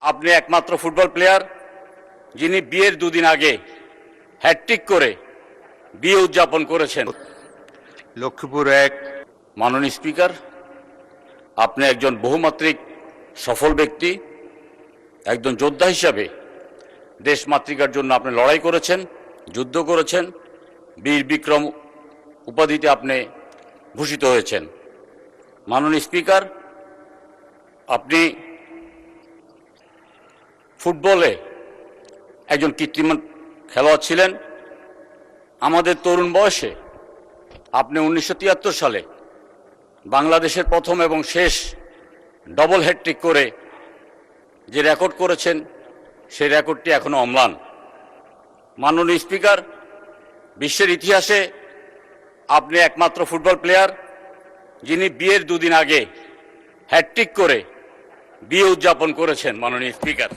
আপনি একমাত্র football player যিনি বিয়ের দুদিন আগে হ্যাটট্রিক করে বিয়ে উদযাপন করেছেন। লক্ষ্মীপুর এক। মাননীয় স্পিকার, আপনি একজন বহুমাত্রিক সফল ব্যক্তি, একজন যোদ্ধা হিসাবে দেশমাতৃকার জন্য আপনি লড়াই করেছেন, যুদ্ধ করেছেন, বীর বিক্রম উপাধিতে আপনি ভূষিত হয়েছেন। মাননীয় স্পিকার, আপনি ফুটবলে একজন কীর্তিমান খেলোয়াড় ছিলেন। আমাদের তরুণ বয়সে আপনি 1973 সালে বাংলাদেশের প্রথম এবং শেষ ডবল হ্যাটট্রিক করে যে রেকর্ড করেছেন, সেই রেকর্ডটি এখনো অম্লান। মাননীয় স্পিকার, বিশ্বের ইতিহাসে আপনি একমাত্র ফুটবল প্লেয়ার যিনি বিয়ের দুদিন আগে হ্যাটট্রিক করে বিয়ে উদযাপন করেছেন। মাননীয় স্পিকার।